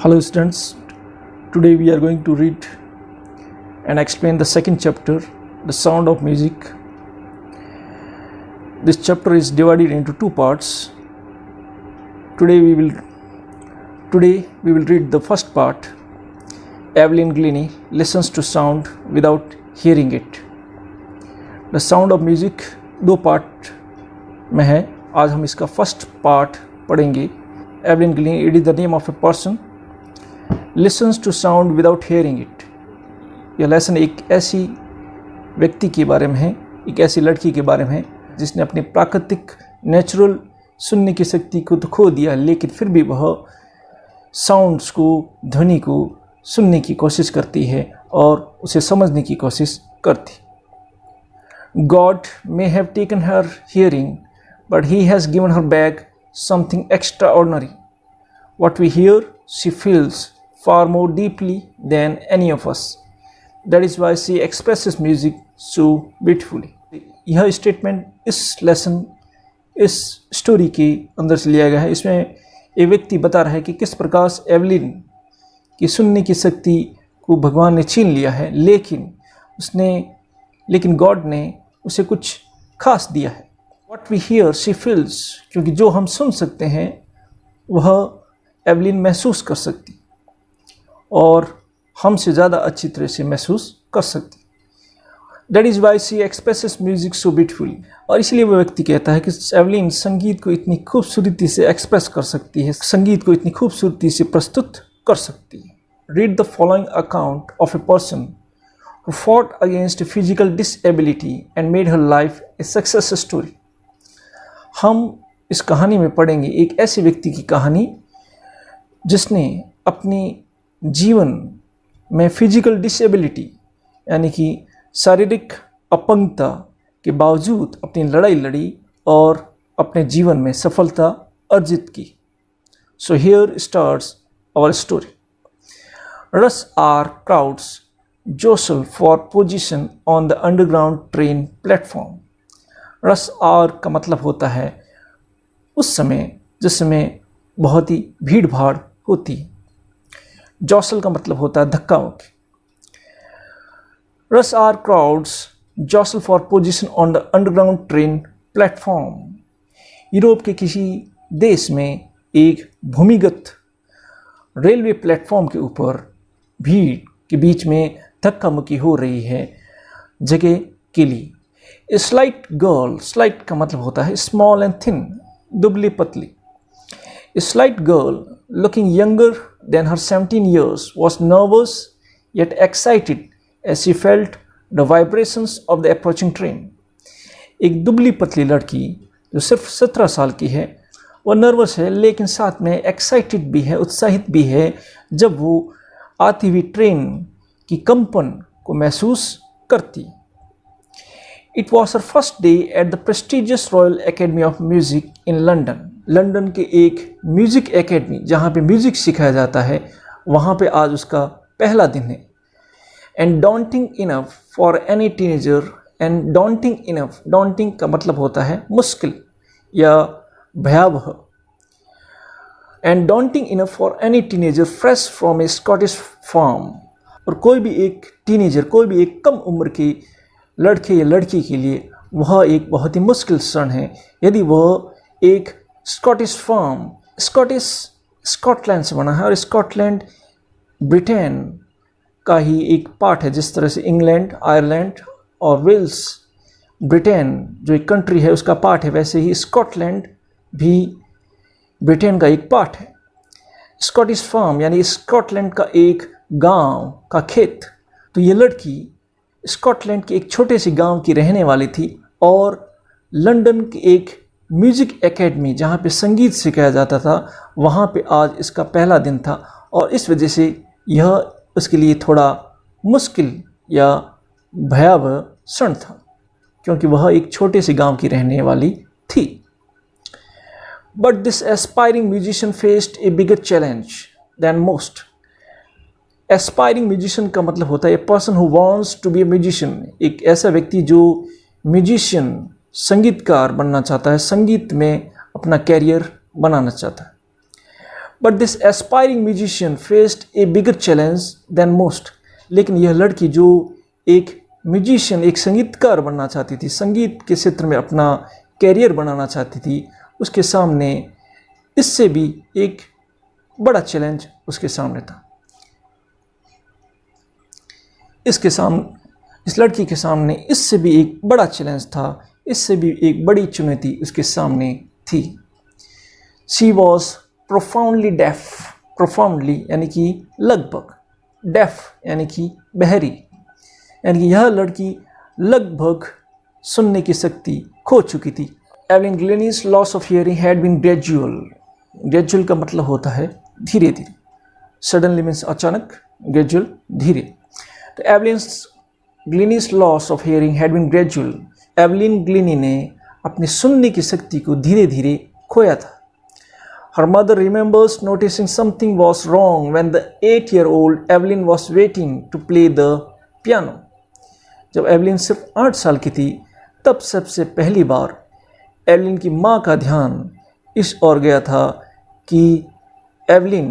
Hello students, today we are going to read and explain the second chapter, The Sound of Music. This chapter is divided into two parts. Today we will read the first part. Evelyn Glennie listens to sound without hearing it. The Sound of Music दो part में है. आज हम इसका first part पढ़ेंगे. Evelyn Glennie, it is the name of a person, listens to sound without hearing it. यह lesson एक ऐसी व्यक्ति के बारे में है, एक ऐसी लड़की के बारे में है जिसने अपनी प्राकृतिक नेचुरल सुनने की शक्ति को तो खो दिया, लेकिन फिर भी वह साउंड्स को, ध्वनि को सुनने की कोशिश करती है और उसे समझने की कोशिश करती. God may have taken her hearing, but he has given her back something extraordinary. What we hear, she feels far more deeply than any of us. That is why she expresses music so beautifully. यह statement इस lesson, इस story के अंदर से लिया गया है. इसमें एक व्यक्ति बता रहा है कि किस प्रकार से एवलिन की सुनने की शक्ति को भगवान ने छीन लिया है, लेकिन गॉड ने उसे कुछ खास दिया है. What we hear, she feels, क्योंकि जो हम सुन सकते हैं वह एवलिन महसूस कर सकती और हमसे ज़्यादा अच्छी तरह से महसूस कर सकती. That is why she expresses music so beautifully. और इसलिए वह व्यक्ति कहता है कि एवलिन संगीत को इतनी खूबसूरती से एक्सप्रेस कर सकती है, संगीत को इतनी खूबसूरती से प्रस्तुत कर सकती है. Read the following account of a person who fought against physical disability and made her life a success story. हम इस कहानी में पढ़ेंगे एक ऐसे व्यक्ति की कहानी जिसने अपनी जीवन में फिजिकल डिसेबिलिटी यानी कि शारीरिक अपंगता के बावजूद अपनी लड़ाई लड़ी और अपने जीवन में सफलता अर्जित की. So here starts our story. Rush hour crowds jostle for position on the underground train platform. Rush hour का मतलब होता है उस समय जिस समय बहुत ही भीड़ भाड़ होती. जॉसल का मतलब होता है धक्का मुक्की. Rush hour crowds jostle for position on the underground train platform. Europe के किसी देश में एक भूमिगत रेलवे प्लेटफॉर्म के ऊपर भीड़ के बीच में धक्का मुक्की हो रही है जगह के लिए. ए स्लाइट गर्ल, स्लाइट का मतलब होता है स्मॉल एंड थिन, दुबली पतली. A slight girl looking younger than her 17 years was nervous yet excited as she felt the vibrations of the approaching train. एक दुबली पतली लड़की जो सिर्फ 17 साल की है वह नर्वस है, लेकिन साथ में एक्साइटेड भी है, उत्साहित भी है जब वो आती हुई ट्रेन की कंपन को महसूस करती. It was her first day at the prestigious Royal Academy of Music in London. London के एक म्यूज़िक एकेडमी जहाँ पे म्यूज़िक सिखाया जाता है, वहाँ पे आज उसका पहला दिन है. And daunting enough for any teenager, and daunting enough, daunting का मतलब होता है मुश्किल या भयावह. And daunting enough for any teenager fresh from a Scottish farm. और कोई भी एक टीनेजर, कोई भी एक कम उम्र की लड़के या लड़की के लिए वह एक बहुत ही मुश्किल क्षण है यदि वह एक स्कॉटिश फार्म, स्कॉटलैंड से बना है और स्कॉटलैंड ब्रिटेन का ही एक पार्ट है. जिस तरह से इंग्लैंड, आयरलैंड और वेल्स ब्रिटेन जो एक कंट्री है उसका पार्ट है, वैसे ही स्कॉटलैंड भी ब्रिटेन का एक पार्ट है. स्कॉटिश फार्म यानी स्कॉटलैंड का एक गांव का खेत. तो ये लड़की स्कॉटलैंड के एक छोटे से गांव की रहने वाली थी और लंदन की एक म्यूज़िक एकेडमी जहाँ पे संगीत सिखाया जाता था वहाँ पे आज इसका पहला दिन था और इस वजह से यह उसके लिए थोड़ा मुश्किल या भयावह क्षण था क्योंकि वह एक छोटे से गांव की रहने वाली थी. But this aspiring musician faced a bigger challenge than most. Aspiring musician का मतलब होता है a person who wants to be a musician. एक ऐसा व्यक्ति जो म्यूजिशियन, संगीतकार बनना चाहता है, संगीत में अपना कैरियर बनाना चाहता है. But this aspiring musician faced a bigger challenge than most. लेकिन यह लड़की जो एक म्यूजिशियन, एक संगीतकार बनना चाहती थी, संगीत के क्षेत्र में अपना कैरियर बनाना चाहती थी, उसके सामने इससे भी एक बड़ा चैलेंज उसके सामने था। इस लड़की के सामने इससे भी एक बड़ा चैलेंज था, इससे भी एक बड़ी चुनौती उसके सामने थी। She was profoundly deaf, profoundly यानी कि लगभग, डेफ यानी कि बहरी, यानी कि यह लड़की लगभग सुनने की शक्ति खो चुकी थी। Evelyn Glennie's loss of hearing had been gradual. Gradual का मतलब होता है धीरे धीरे, सडनली मीन्स अचानक, ग्रेजुअल धीरे। तो Evelyn Glennie's loss of hearing had been gradual. Evelyn Glennie ने अपनी सुनने की शक्ति को धीरे धीरे खोया था। Her mother remembers noticing something was wrong when the 8-year-old Evelyn was waiting to play the piano. जब एवलिन सिर्फ 8 साल की थी, तब सबसे पहली बार एवलिन की माँ का ध्यान इस ओर गया था कि एवलिन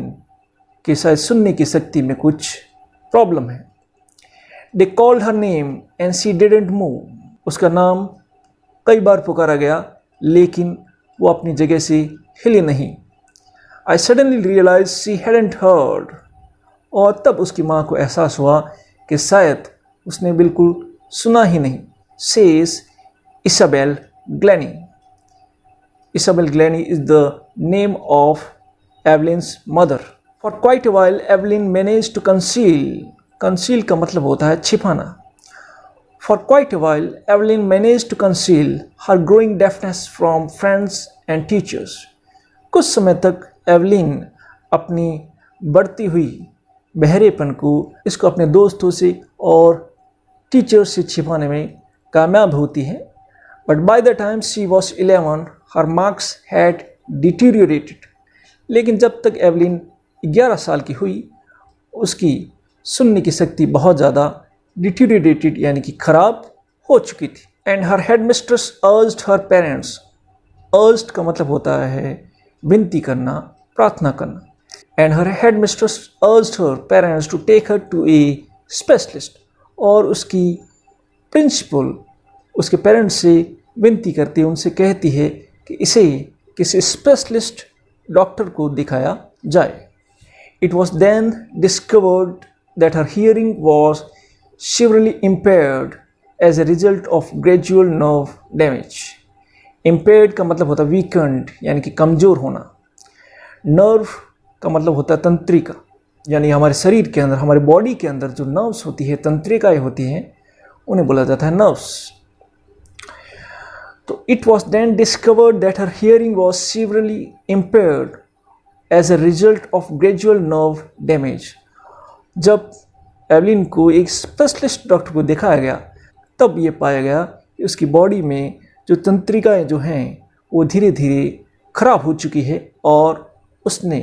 के शायद सुनने की शक्ति में कुछ प्रॉब्लम है। They called her name and she didn't move. उसका नाम कई बार पुकारा गया, लेकिन वो अपनी जगह से हिले नहीं। I suddenly realized she hadn't heard. और तब उसकी माँ को एहसास हुआ कि शायद उसने बिल्कुल सुना ही नहीं। Says Isabel Glennie. Isabel Glennie is the name of Evelyn's mother. For quite a while, Evelyn managed to conceal. Conceal का मतलब होता है छिपाना। For quite a while, Evelyn managed to conceal her growing deafness from friends and teachers. कुछ समय तक Evelyn अपनी बढ़ती हुई बहरेपन को इसको अपने दोस्तों से और टीचर्स से छिपाने में कामयाब होती है। But by the time she was 11, her marks had deteriorated. लेकिन जब तक एवलिन 11 साल की हुई, उसकी सुनने की शक्ति बहुत ज़्यादा डिटीरियोरेटेड यानी कि खराब हो चुकी थी। And her headmistress urged her parents. Urged का मतलब होता है विनती करना, प्रार्थना करना। And her headmistress urged her parents to take her to a specialist. और उसकी प्रिंसिपल उसके पेरेंट्स से विनती करती है, उनसे कहती है कि इसे किसी स्पेशलिस्ट डॉक्टर को दिखाया जाए। It was then discovered that her hearing was severely impaired as a result of gradual nerve damage. Impaired का मतलब होता है weakened यानी कि कमज़ोर होना। नर्व का मतलब होता है तंत्रिका, यानी हमारे शरीर के अंदर, हमारे बॉडी के अंदर जो नर्व्स होती है, तंत्रिकाएँ होती हैं, उन्हें बोला जाता है नर्व्स। तो it was then discovered that her hearing was severely impaired as a result of gradual nerve damage. जब एवलिन को एक स्पेशलिस्ट डॉक्टर को दिखाया गया, तब ये पाया गया कि उसकी बॉडी में जो तंत्रिकाएँ जो हैं वो धीरे धीरे खराब हो चुकी है और उसने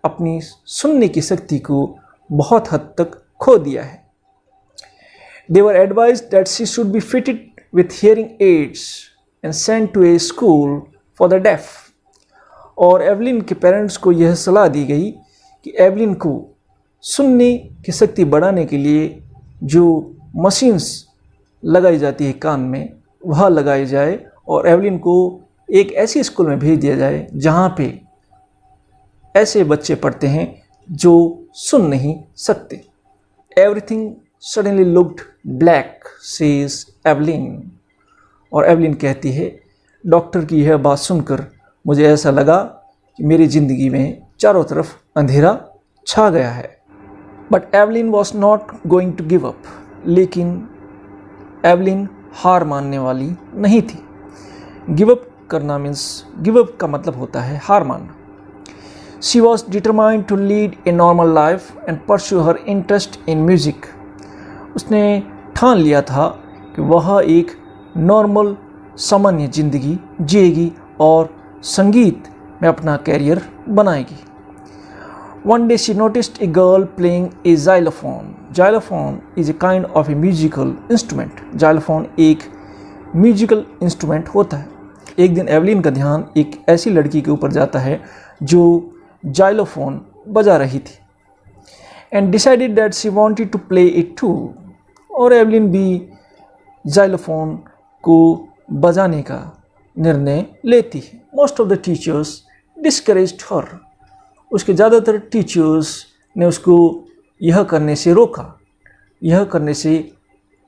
अपनी सुनने की शक्ति को बहुत हद तक खो दिया है। They were advised that she should be fitted with hearing aids and sent to a school for the deaf. और एवलिन के पेरेंट्स को यह सलाह दी गई कि एवलिन को सुनने की शक्ति बढ़ाने के लिए जो मशीन्स लगाई जाती है कान में, वह लगाई जाए और एवलिन को एक ऐसी स्कूल में भेज दिया जाए जहाँ पे ऐसे बच्चे पढ़ते हैं जो सुन नहीं सकते। Everything suddenly looked black says Evelyn. और एवलिन कहती है, डॉक्टर की यह बात सुनकर मुझे ऐसा लगा कि मेरी ज़िंदगी में चारों तरफ अंधेरा छा गया है। But Evelyn was not going to give up. लेकिन एवलिन हार मानने वाली नहीं थी। गिव अप करना मीन्स, गिव अप का मतलब होता है हार मानना। She was determined to lead a normal life and pursue her interest in music. उसने ठान लिया था कि वह एक नॉर्मल सामान्य ज़िंदगी जिएगी और संगीत में अपना कैरियर बनाएगी। One day she noticed a girl playing a xylophone. Xylophone is a kind of a musical instrument. Xylophone एक म्यूजिकल इंस्ट्रूमेंट होता है। एक दिन एवलिन का ध्यान एक ऐसी लड़की के ऊपर जाता है जो जाइलोफोन बजा रही थी and decided that she wanted to play it too. और एवलिन भी जाइलोफोन को बजाने का निर्णय लेती है। Most of the teachers discouraged her. उसके ज़्यादातर टीचर्स ने उसको यह करने से रोका। यह करने से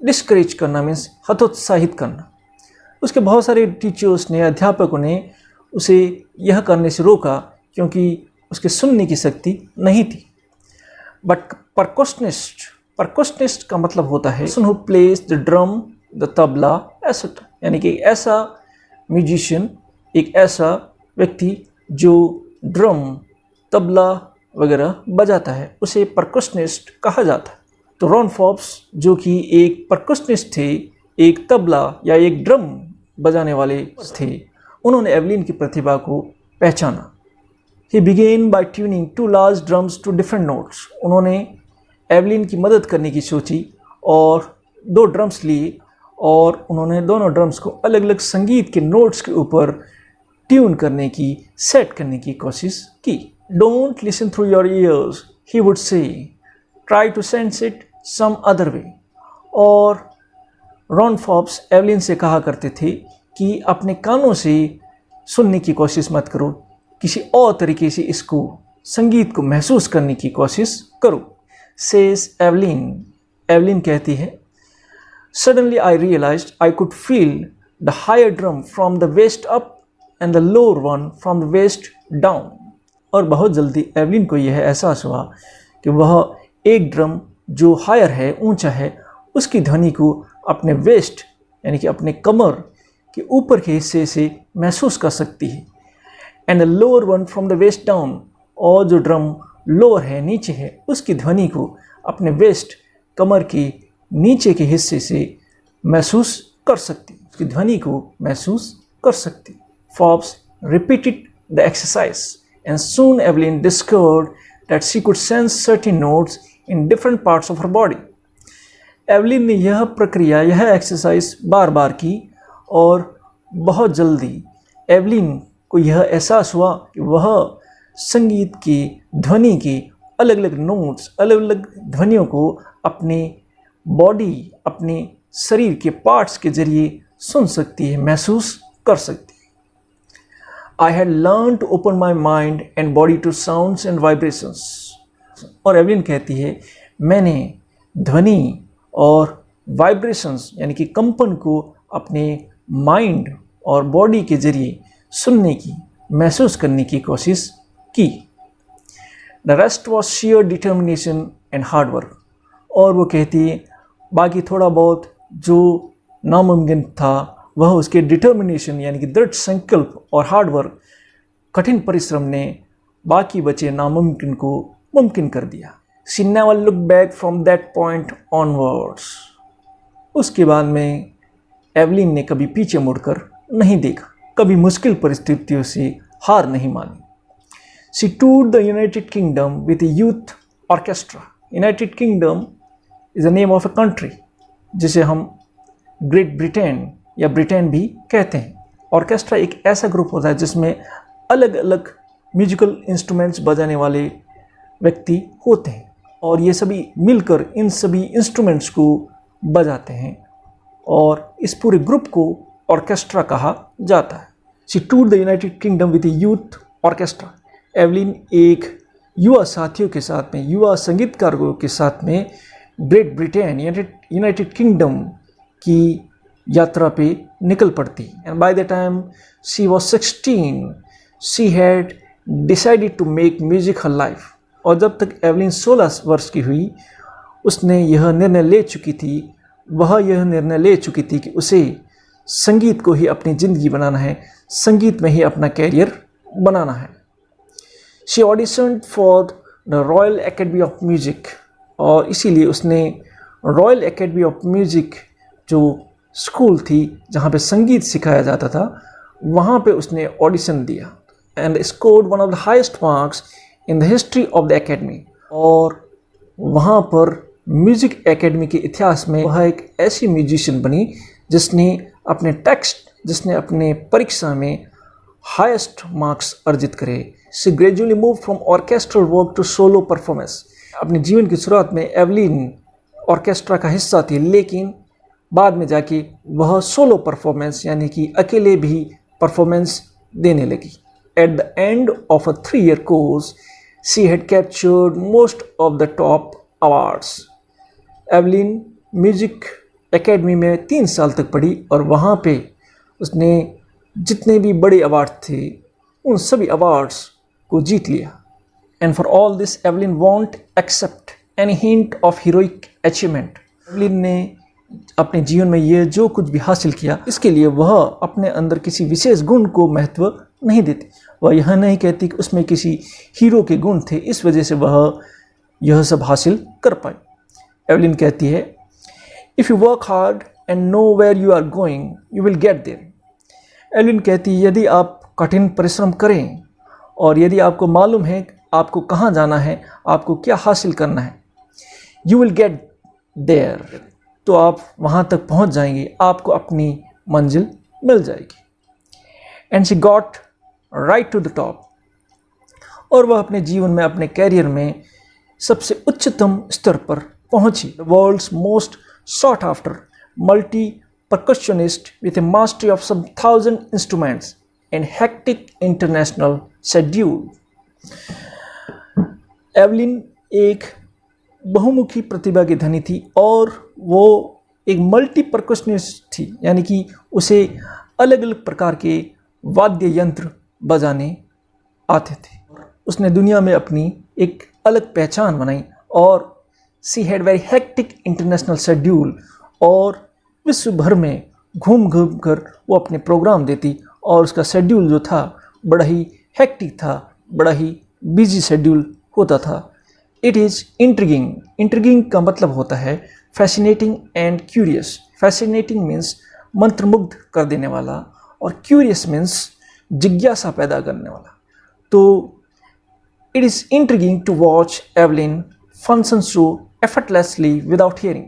डिस्करेज करना मीन्स हतोत्साहित करना। उसके बहुत सारे टीचर्स ने, अध्यापकों ने उसे यह करने से रोका क्योंकि उसके सुनने की शक्ति नहीं थी। बट परकशनिस्ट का मतलब होता है who plays the drum, the tabla etcetera, यानी कि ऐसा म्यूजिशियन, एक ऐसा व्यक्ति जो ड्रम, तबला वगैरह बजाता है, उसे परकशनिस्ट कहा जाता है। तो रॉन फॉप्स जो कि एक परकशनिस्ट थे, एक तबला या एक ड्रम बजाने वाले थे, उन्होंने एवलिन की प्रतिभा को पहचाना। He began by tuning two large drums to different notes. उन्होंने एवलिन की मदद करने की सोची और 2 ड्रम्स लिए और उन्होंने दोनों ड्रम्स को अलग अलग संगीत के नोट्स के ऊपर ट्यून करने की, सेट करने की कोशिश की। Don't listen through your ears, he would say. Try to sense it some other way. और रॉन फॉप्स एवलिन से कहा करते थे कि अपने कानों से सुनने की कोशिश मत करो, किसी और तरीके से इसको, संगीत को महसूस करने की कोशिश करो। सेज एवलिन, एवलिन कहती है, suddenly I realised I could feel the higher drum from the waist up and the lower one from the waist down. और बहुत जल्दी एवलिन को यह एहसास हुआ कि वह एक ड्रम जो हायर है, ऊंचा है, उसकी ध्वनि को अपने वेस्ट यानी कि अपने कमर के ऊपर के हिस्से से महसूस कर सकती है। And the lower one from the waist down, और जो ड्रम लोअर है, नीचे है, उसकी ध्वनि को अपने वेस्ट, कमर के नीचे के हिस्से से महसूस कर सकती, उसकी ध्वनि को महसूस कर सकती। Forbes repeated the exercise and soon Evelyn discovered that she could sense certain notes in different parts of her body. Evelyn ने यह प्रक्रिया, यह एक्सरसाइज बार बार की और बहुत जल्दी एवलिन को यह एहसास हुआ कि वह संगीत की ध्वनि के अलग अलग नोट्स, अलग अलग ध्वनियों को अपने बॉडी, अपने शरीर के पार्ट्स के जरिए सुन सकती है, महसूस कर सकती है। I had learn to open my mind and body to sounds and vibrations. और एवलिन कहती है, मैंने ध्वनि और वाइब्रेशंस यानी कि कंपन को अपने माइंड और बॉडी के जरिए सुनने की, महसूस करने की कोशिश की। The rest was share determination and hard work. और वो कहती है, बाकी थोड़ा बहुत जो नामुमकिन था वह उसके डिटर्मिनेशन यानी कि दृढ़ संकल्प और हार्ड वर्क, कठिन परिश्रम ने बाकी बचे नामुमकिन को मुमकिन कर दिया। She never look back from that point onwards. उसके बाद में एवलिन ने कभी पीछे मुड़कर नहीं देखा, कभी मुश्किल परिस्थितियों से हार नहीं मानी। She toured the United Kingdom with a youth orchestra. United Kingdom is the name of a country जिसे हम ग्रेट ब्रिटेन या ब्रिटेन भी कहते हैं। ऑर्केस्ट्रा एक ऐसा ग्रुप होता है जिसमें अलग अलग म्यूजिकल इंस्ट्रूमेंट्स बजाने वाले व्यक्ति होते हैं और ये सभी मिलकर इन सभी इंस्ट्रूमेंट्स को बजाते हैं और इस पूरे ग्रुप को ऑर्केस्ट्रा कहा जाता है। She toured the United Kingdom with a youth orchestra. Evelyn एक युवा साथियों के साथ में, युवा संगीतकारों के साथ में ग्रेट ब्रिटेन यूनाइटेड किंगडम की यात्रा पे निकल पड़ती। And by the time she was 16 she had decided to make music her life. और जब तक एवलिन 16 वर्ष की हुई, उसने यह निर्णय ले चुकी थी, वह यह निर्णय ले चुकी थी कि उसे संगीत को ही अपनी ज़िंदगी बनाना है, संगीत में ही अपना कैरियर बनाना है। She auditioned for the Royal Academy of Music. और इसीलिए उसने रॉयल एकेडमी ऑफ म्यूजिक जो स्कूल थी जहाँ पे संगीत सिखाया जाता था, वहाँ पे उसने ऑडिशन दिया and scored one of the highest marks in the history of the academy. और वहाँ पर म्यूजिक एकेडमी के इतिहास में वह एक ऐसी म्यूजिशियन बनी जिसने अपने टेक्स्ट, जिसने अपने परीक्षा में हाईएस्ट मार्क्स अर्जित करे। She gradually moved from orchestral work to solo performance. अपने जीवन की शुरुआत में एवलिन ऑर्केस्ट्रा का हिस्सा थी, लेकिन बाद में जाके वह सोलो परफॉर्मेंस यानी कि अकेले भी परफॉर्मेंस देने लगी. At the end of a 3-year course, she had captured most of the top awards. Evelyn music academy में 3 साल तक पढ़ी और वहाँ पे उसने जितने भी बड़े अवार्ड थे उन सभी अवार्ड्स को जीत लिया. And for all this, Evelyn won't accept any hint of heroic achievement. Evelyn ने अपने जीवन में ये जो कुछ भी हासिल किया, इसके लिए वह अपने अंदर किसी विशेष गुण को महत्व नहीं देती. वह यह नहीं कहती कि उसमें किसी हीरो के गुण थे, इस वजह से वह यह सब हासिल कर पाई. एवलिन कहती है, if you work hard and know where you are going you will get there. Evelyn कहती है, यदि आप कठिन परिश्रम करें और यदि आपको मालूम है आपको कहाँ जाना है, आपको क्या हासिल करना है, यू विल गेट देयर, तो आप वहाँ तक पहुँच जाएंगे, आपको अपनी मंजिल मिल जाएगी. And she got right to the top. और वह अपने जीवन में, अपने कैरियर में सबसे उच्चतम स्तर पर पहुंची. The world's most sought after multi percussionist with a mastery of some 1,000 instruments and hectic international schedule. Evelyn एक बहुमुखी प्रतिभा की धनी थी और वो एक मल्टी परकशनिस्ट थी, यानी कि उसे अलग अलग प्रकार के वाद्य यंत्र बजाने आते थे. उसने दुनिया में अपनी एक अलग पहचान बनाई और she had very hectic international schedule, और विश्व भर में घूम घूम कर वो अपने प्रोग्राम देती और उसका शेड्यूल जो था बड़ा ही हेक्टिक था, बड़ा ही बिजी शेड्यूल होता था. It is intriguing. इंट्रिगिंग का मतलब होता है fascinating and curious. Fascinating means मंत्रमुग्ध कर देने वाला और क्यूरियस मीन्स जिज्ञासा पैदा करने वाला. तो it is intriguing to watch Evelyn function so effortlessly without hearing.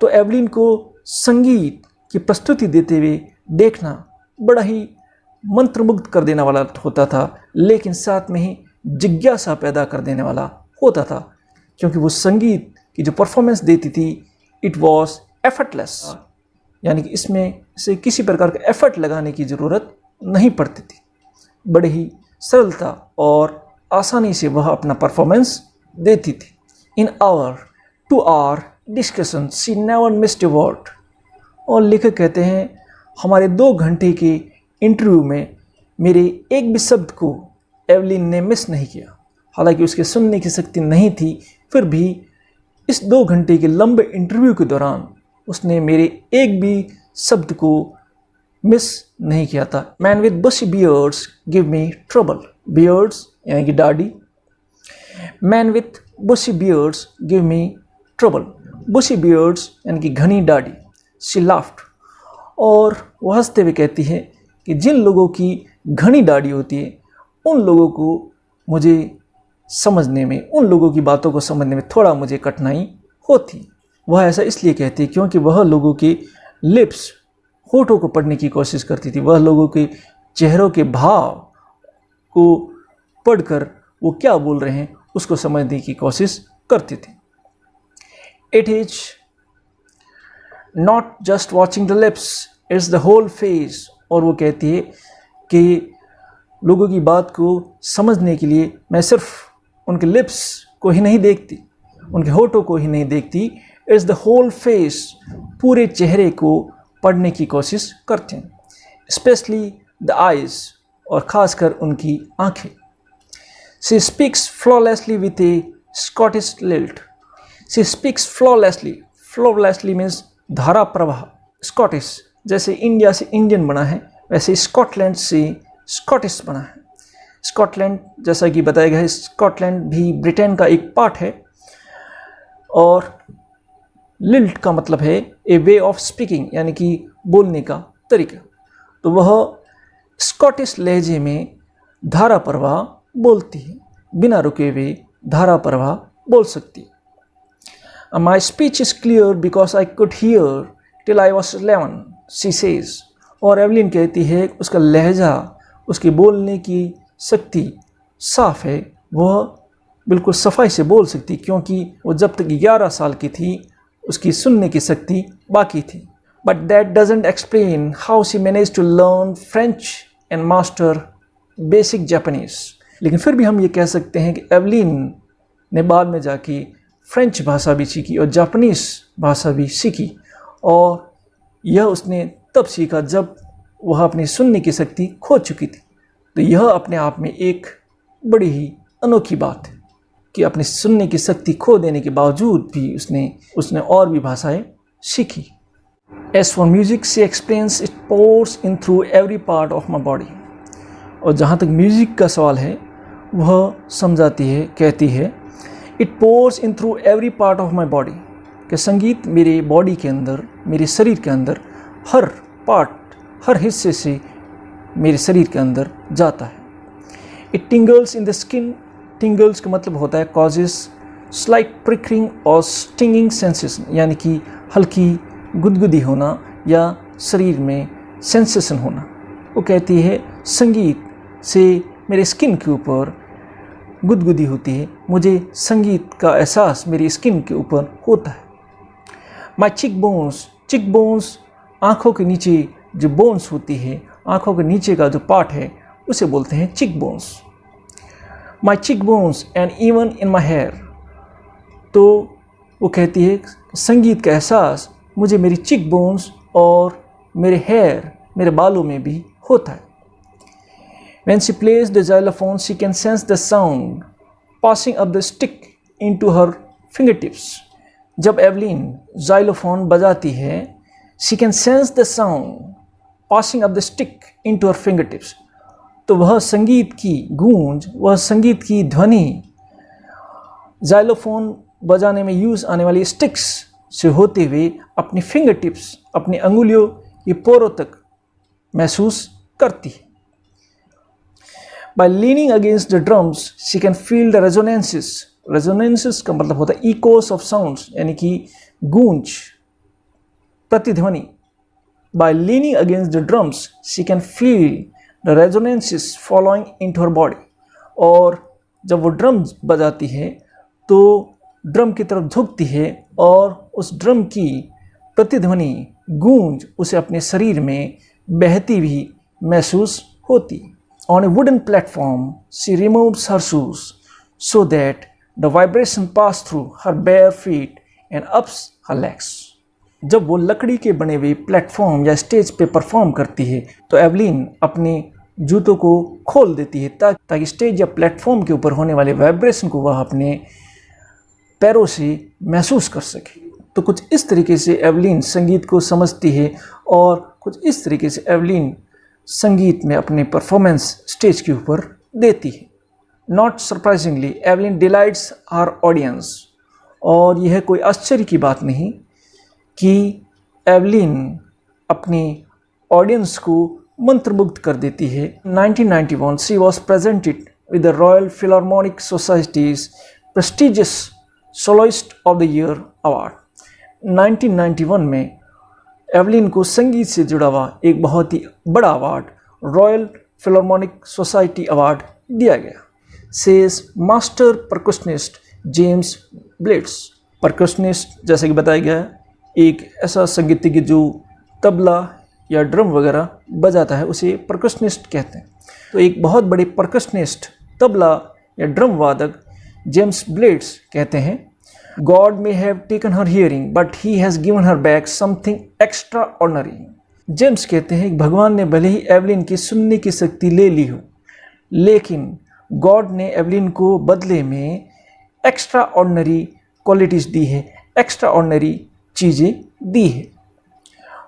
तो एवलिन को संगीत की प्रस्तुति देते हुए देखना बड़ा ही मंत्रमुग्ध कर देने वाला होता था, लेकिन साथ में ही जिज्ञासा पैदा कर देने वाला होता था, क्योंकि वो संगीत की जो परफॉर्मेंस देती थी इट वॉज एफर्टलेस, यानी कि इसमें से किसी प्रकार का एफर्ट लगाने की ज़रूरत नहीं पड़ती थी. बड़े ही सरलता और आसानी से वह अपना परफॉर्मेंस देती थी. In our 2-hour discussion, she never missed a word. और लेखक कहते हैं, हमारे 2 घंटे के इंटरव्यू में मेरे एक भी शब्द को एवलिन ने मिस नहीं किया. हालांकि उसके सुनने की शक्ति नहीं थी, फिर भी इस 2 घंटे के लंबे इंटरव्यू के दौरान उसने मेरे एक भी शब्द को मिस नहीं किया था. Man with bushy beards give me trouble. Beards यानी कि दाढ़ी. Man with bushy beards give me trouble. Bushy beards यानी कि घनी दाढ़ी. She laughed. और वह हंसते हुए कहती है कि जिन लोगों की घनी दाढ़ी होती है उन लोगों को मुझे समझने में, उन लोगों की बातों को समझने में थोड़ा मुझे कठिनाई होती. वह ऐसा इसलिए कहती है क्योंकि वह लोगों के लिप्स, होठों को पढ़ने की कोशिश करती थी. वह लोगों के चेहरों के भाव को पढ़कर वो क्या बोल रहे हैं उसको समझने की कोशिश करती थी. It is not just watching the lips, it's the whole face. और वो कहती है कि लोगों की बात को समझने के लिए मैं सिर्फ उनके लिप्स को ही नहीं देखती, उनके होठों को ही नहीं देखती, इट्स द होल फेस, पूरे चेहरे को पढ़ने की कोशिश करते हैं. स्पेशली द आइज, और ख़ासकर उनकी आँखें. She speaks flawlessly with a Scottish lilt. She speaks flawlessly. Flawlessly means धारा प्रवाह. Scottish जैसे इंडिया से इंडियन बना है, वैसे स्कॉटलैंड से स्कॉटिश बना है. स्कॉटलैंड, जैसा कि बताया गया है, स्कॉटलैंड भी ब्रिटेन का एक पार्ट है. और लिल्ट का मतलब है ए वे ऑफ स्पीकिंग, यानी कि बोलने का तरीका. तो वह स्कॉटिश लहजे में धारा प्रवाह बोलती है, बिना रुके हुए धारा प्रवाह बोल सकती है. My speech is clear because I could hear till I was 11, she says. और एवलिन कहती है उसका लहजा, उसके बोलने की शक्ति साफ है, वह बिल्कुल सफाई से बोल सकती, क्योंकि वो जब तक 11 साल की थी उसकी सुनने की शक्ति बाकी थी। But that doesn't explain how she manage to learn French and master basic Japanese. लेकिन फिर भी हम ये कह सकते हैं कि एवलिन ने बाद में जाके फ्रेंच भाषा भी सीखी और जापानीज भाषा भी सीखी, और यह उसने तब सीखा जब वह अपनी सुनने की शक्ति खो चुकी थी। तो यह अपने आप में एक बड़ी ही अनोखी बात है कि अपनी सुनने की शक्ति खो देने के बावजूद भी उसने और भी भाषाएं सीखी। As for music, she explains it pours in through every part of my body। और जहाँ तक म्यूज़िक का सवाल है, वह समझाती है, कहती है, It pours in through every part of my body, कि संगीत मेरे बॉडी के अंदर, मेरे शरीर के अंदर हर पार्ट, हर हिस्से से मेरे शरीर के अंदर जाता है। It tingles in the skin। tingles का मतलब होता है causes slight prickling और stinging sensation, यानी कि हल्की गुदगुदी होना या शरीर में सेंसेशन होना। वो कहती है संगीत से मेरे स्किन के ऊपर गुदगुदी होती है, मुझे संगीत का एहसास मेरी स्किन के ऊपर होता है। माई चिक बोन्स आँखों के नीचे जो बोन्स होती है, आँखों के नीचे का जो पार्ट है उसे बोलते हैं चिक bones. My cheekbones and even in my hair. तो वो कहती है संगीत का एहसास मुझे मेरी चिक बोन्स और मेरे हेयर, मेरे बालों में भी होता है। When she plays the xylophone, she can sense the sound passing up the stick into her fingertips। जब एवलिन xylophone बजाती है, she can sense the sound passing up the stick into her fingertips। तो वह संगीत की गूंज, वह संगीत की ध्वनि xylophone बजाने में यूज आने वाली स्टिक्स से होते हुए अपनी फिंगर टिप्स, अपनी अंगुलियों के पोरों तक महसूस करती है। By leaning against the drums, she can feel the resonances। resonances का मतलब होता है echoes of sounds, यानी कि गूंज, प्रतिध्वनि। By leaning against the drums, she can feel the resonances following into her body। और जब वो ड्रम्स बजाती है तो ड्रम की तरफ झुकती है और उस ड्रम की प्रतिध्वनि, गूंज उसे अपने शरीर में बहती भी महसूस होती। On a wooden platform, she removes her shoes so that the vibration pass through her bare feet and ups her legs। जब वो लकड़ी के बने हुए प्लेटफॉर्म या स्टेज पे परफॉर्म करती है तो एवलिन अपने जूतों को खोल देती है ताकि स्टेज या प्लेटफॉर्म के ऊपर होने वाले वाइब्रेशन को वह अपने पैरों से महसूस कर सके। तो कुछ इस तरीके से एवलिन संगीत को समझती है और कुछ इस तरीके से एवलिन संगीत में अपने परफॉर्मेंस स्टेज के ऊपर देती है। Not surprisingly Evelyn delights our audience. और यह कोई आश्चर्य की बात नहीं कि एवलिन अपनी ऑडियंस को मंत्रमुग्ध कर देती है। 1991 she was presented with the Royal Philharmonic Society's prestigious soloist of the year award. 1991 में एवलिन को संगीत से जुड़ा हुआ एक बहुत ही बड़ा अवार्ड, रॉयल फिलार्मोनिक सोसाइटी अवार्ड दिया गया। Says master percussionist James blades. Percussionist जैसे कि बताया गया एक ऐसा संगीतज्ञ जो तबला या ड्रम वगैरह बजाता है, उसे परकशनिस्ट कहते हैं। तो एक बहुत बड़े परकशनिस्ट, तबला या ड्रम वादक जेम्स ब्लेड्स कहते हैं, God may have taken her hearing, but he has given her back something extraordinary। James कहते हैं कि भगवान ने भले ही एवलिन की सुनने की शक्ति ले ली हो, लेकिन गॉड ने एवलिन को बदले में एक्स्ट्रा ऑर्डिनरी क्वालिटीज़ दी है, एक्स्ट्रा ऑर्डिनरी चीज़ें दी है।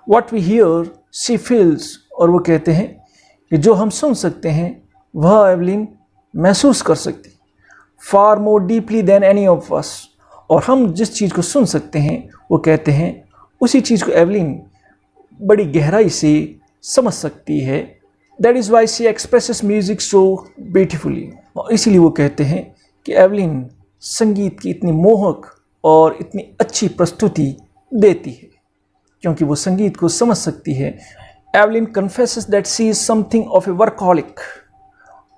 What we hear, she feels। और वो कहते हैं कि जो हम सुन सकते हैं वह एवलिन महसूस कर सकती, far more deeply than any of us। और हम जिस चीज़ को सुन सकते हैं वो कहते हैं उसी चीज़ को एवलिन बड़ी गहराई से समझ सकती है। That is why she expresses music so beautifully. और इसीलिए वो कहते हैं कि एवलिन संगीत की इतनी मोहक और इतनी अच्छी प्रस्तुति देती है क्योंकि वो संगीत को समझ सकती है। Evelyn confesses that she is something of a workaholic.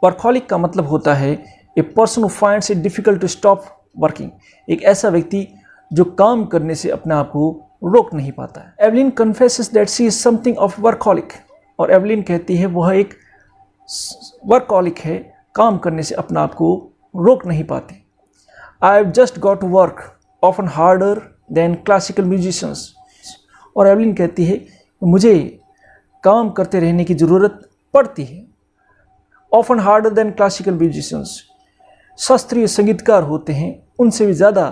Workaholic का मतलब होता है a person who finds it difficult to stop working, एक ऐसा व्यक्ति जो काम करने से अपने आप को रोक नहीं पाता है। Evelyn confesses that she is something of workaholic, और एवलिन कहती है वह एक वर्कहॉलिक है, काम करने से अपने आप को रोक नहीं पाती। I have just got to work often harder than classical musicians, और एवलिन कहती है मुझे काम करते रहने की ज़रूरत पड़ती है। Often harder than classical musicians, शास्त्रीय संगीतकार होते हैं उनसे भी ज़्यादा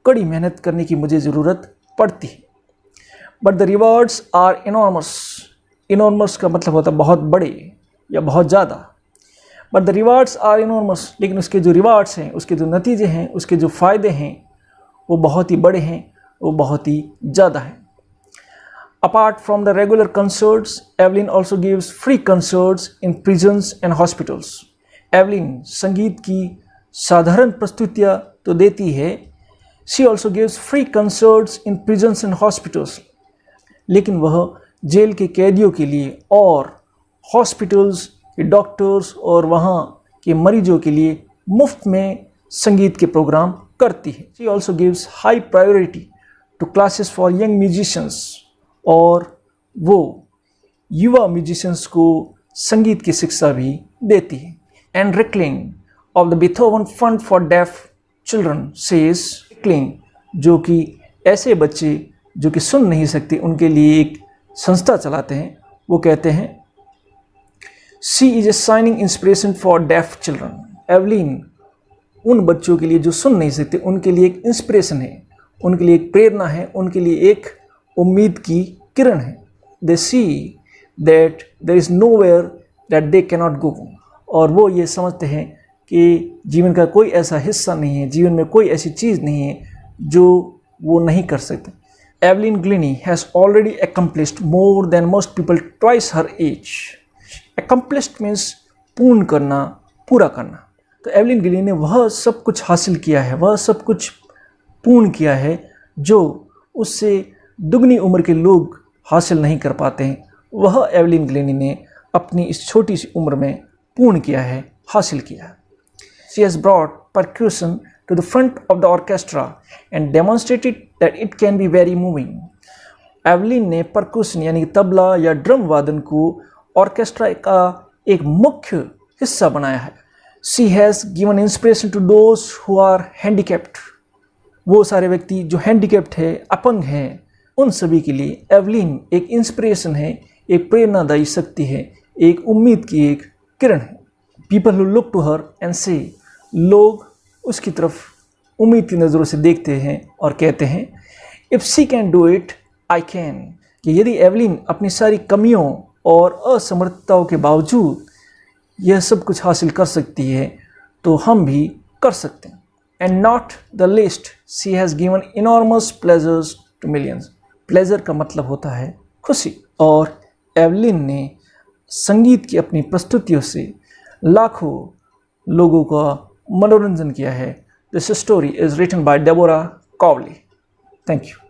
कड़ी मेहनत करने की मुझे ज़रूरत पड़ती है। But the rewards are enormous, enormous का मतलब होता है बहुत बड़े या बहुत ज़्यादा। But the rewards are enormous, लेकिन उसके जो रिवार्ड्स हैं, उसके जो नतीजे हैं, उसके जो फ़ायदे हैं वो बहुत ही बड़े हैं, वो बहुत ही ज़्यादा हैं। Apart from the regular concerts, Evelyn also gives free concerts in prisons and hospitals. Evelyn संगीत की साधारण प्रस्तुतियाँ तो देती है, she also gives free concerts in prisons and hospitals. लेकिन वह जेल के कैदियों के लिए और हॉस्पिटल्स के डॉक्टर्स और वहाँ के मरीजों के लिए मुफ्त में संगीत के प्रोग्राम करती है। She also gives high priority to classes for young musicians, और वो युवा म्यूजिशियंस को संगीत की शिक्षा भी देती है। And Richlin of the Beethoven Fund for Deaf Children says, Richlin जो कि ऐसे बच्चे जो कि सुन नहीं सकते उनके लिए एक संस्था चलाते हैं, वो कहते हैं she is a shining inspiration for Deaf children. Evelyn उन बच्चों के लिए जो सुन नहीं सकते उनके लिए एक इंस्पिरेशन है, उनके लिए एक प्रेरणा है, उनके लिए एक उम्मीद की किरण है। They see that there is nowhere that they cannot go, और वो ये समझते हैं कि जीवन का कोई ऐसा हिस्सा नहीं है, जीवन में कोई ऐसी चीज़ नहीं है जो वो नहीं कर सकते। Evelyn Glennie has already accomplished more than most people twice her age. Accomplished means पूर्ण करना, पूरा करना। तो एवलिन ग्लिनी ने वह सब कुछ हासिल किया है, वह सब कुछ पूर्ण किया है जो उससे दुगनी उम्र के लोग हासिल नहीं कर पाते हैं। वह एवलिन ग्लिनी ने अपनी इस छोटी सी उम्र में पूर्ण किया है, हासिल किया है। She has brought percussion to the front of the orchestra and demonstrated that it can be very moving. Evelyn ने परक्यूशन यानी तबला या ड्रम वादन को ऑर्केस्ट्रा का एक मुख्य हिस्सा बनाया है। She has given inspiration to those who are handicapped. वो सारे व्यक्ति जो हैंडीकैप्ड है, अपंग हैं, उन सभी के लिए एवलिन एक इंस्पिरेशन है, एक प्रेरणादायी शक्ति है, एक उम्मीद की एक किरण है। People who look to her and see, लोग उसकी तरफ उम्मीद की नज़रों से देखते हैं और कहते हैं if she can do it I can, कि यदि एवलिन अपनी सारी कमियों और असमर्थताओं के बावजूद यह सब कुछ हासिल कर सकती है तो हम भी कर सकते हैं। And not the least, she has given enormous pleasures to millions. Pleasure का मतलब होता है खुशी, और एवलिन ने संगीत की अपनी प्रस्तुतियों से लाखों लोगों का मनोरंजन किया है। This story is written by Deborah Cowley. Thank you.